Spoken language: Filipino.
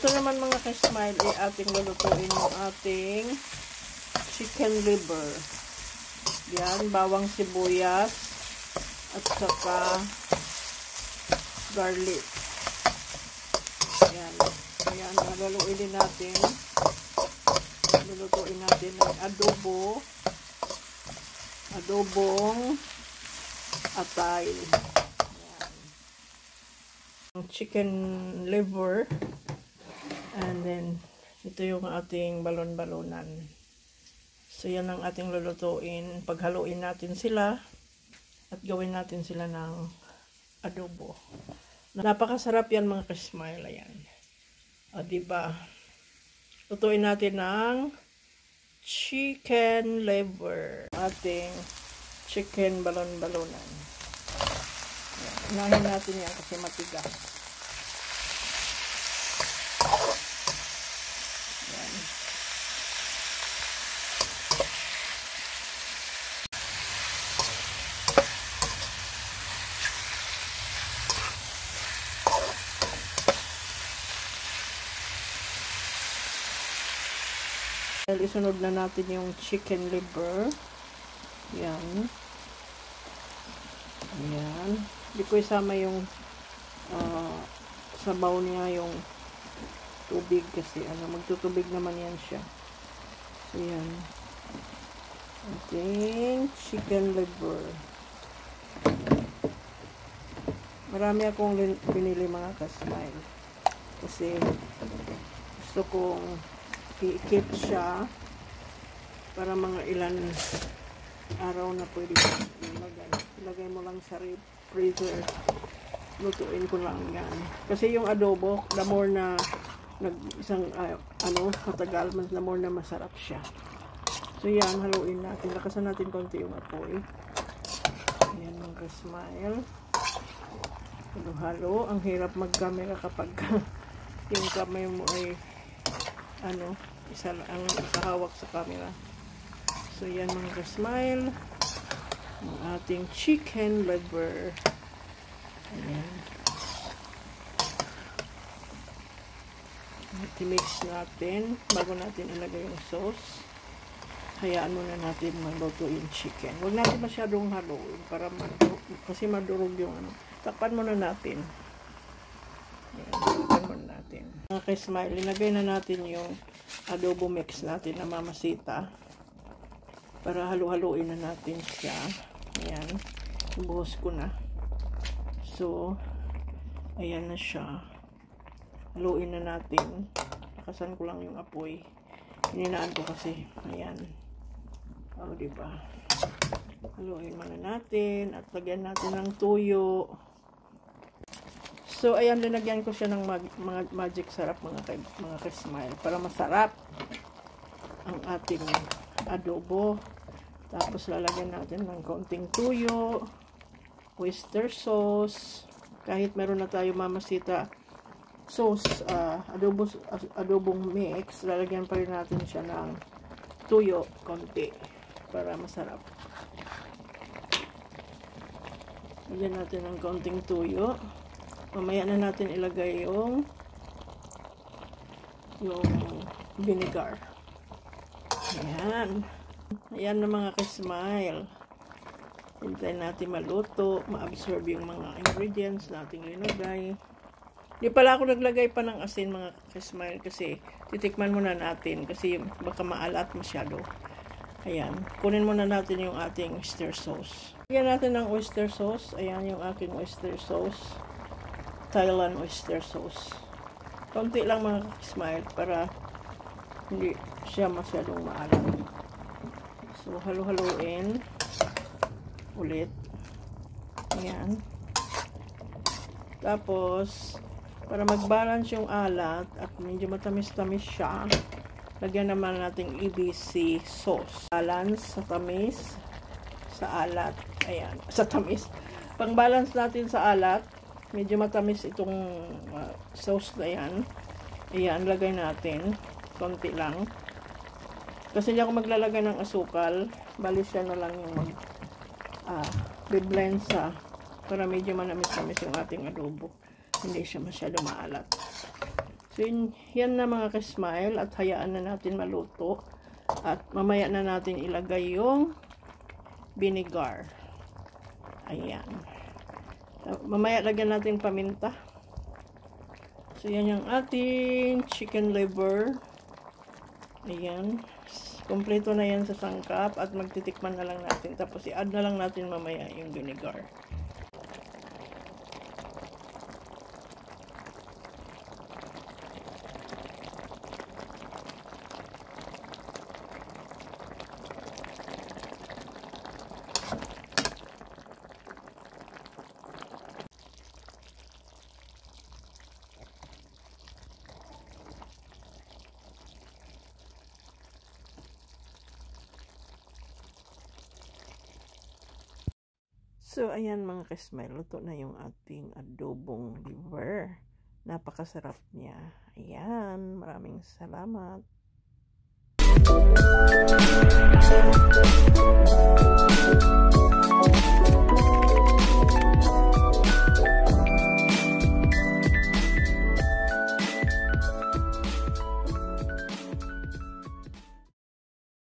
Ito naman mga ka-smile, ating lulutuin yung ating chicken liver. Yan, bawang sibuyas at saka garlic. Yan. Ayan, lulutuin din natin. Lulutuin natin ng adobong atay. Ayan. Chicken liver. And then, ito yung ating balon-balonan. So, yan ang ating lulutuin. Paghaluin natin sila at gawin natin sila ng adobo. Napakasarap yan mga ka-smile. Ayan. O, diba? Lutuin natin ng chicken liver. Ating chicken balon-balonan. Unahin natin yan kasi matigas. Isunod na natin yung chicken liver. Yan. Ayan. Hindi ko isama yung sabaw niya, yung tubig kasi magtutubig naman yan siya. So yan. Ating chicken liver. Marami akong binili mga ka-smile. Kasi gusto kong i-keep siya para mga ilan araw na pwede ilagay. Ilagay mo lang sa freezer. Lutuin ko lang yan. Kasi yung adobo, the more na matagal, the more na masarap siya. So yan, haluin natin. Lakasan natin konti yung apoy. Ayan mga ka-smile. Halo-halo. Ang hirap mag-camera kapag yung kamay mo ay isa ang nakahawak sa camera. So yan mga ka-smile, ang ating chicken liver. Ayan. I-mix natin bago natin ilagay yung sauce. Hayaan muna natin magluto yung chicken. Huwag natin masyadong haluin para kasi madurog yung Takpan muna natin. Ayan, takpan muna natin. Mga ka-smile, linagay na natin yung adobo mix natin na mamasita para halu-haluin na natin siya. Ayan, ibuhos ko na. So ayan na siya, haluin na natin. Lakasan ko lang yung apoy, hininaan ko kasi. Ayan, diba, haluin muna natin at lagyan natin ng tuyo. So, ayan, linagyan ko siya ng mga magic sarap mga ka-smile para masarap ang ating adobo. Tapos, lalagyan natin ng kaunting tuyo, oyster sauce, kahit meron na tayo mamasita sauce, adobong mix, lalagyan pa rin natin siya ng tuyo, konti, para masarap. Lagyan natin ng kaunting tuyo. Mamaya na natin ilagay yung vinegar. Ayan. Ayan na mga ka-smile. Hintayin natin maluto, ma-absorb yung mga ingredients natin linagay. Di pala ako naglagay pa ng asin mga ka-smile kasi titikman muna natin kasi baka maalat masyado. Ayan. Kunin muna natin yung ating oyster sauce. Lagyan natin ng oyster sauce. Ayan yung aking oyster sauce. Thailand oyster sauce. Konti lang mga ka-smile para hindi siya masyadong maalat. So, halu-haluin ulit. Ayan. Tapos, para mag-balance yung alat at medyo matamis-tamis siya, lagyan naman natin EBC sauce. Balance sa tamis, sa alat. Ayan, sa tamis. Pang-balance natin sa alat, medyo matamis itong sauce na yan. Ayan, lagay natin. Konti lang. Kasi hindi ako maglalagay ng asukal. Bali siya na lang yung blend sa para medyo manamis-tamis yung ating adobo. Hindi siya masyado maalat. So, yan na mga ka-smile at hayaan na natin maluto. At mamaya na natin ilagay yung vinegar. Ayan. Mamaya lagyan natin paminta. So, yan yung ating chicken liver. Ayan. Kompleto na yan sa sangkap at magtitikman na lang natin. Tapos, i-add na lang natin mamaya yung vinegar. So, ayan mga ka-smile, luto na yung ating adobong liver. Napakasarap niya. Ayan, maraming salamat.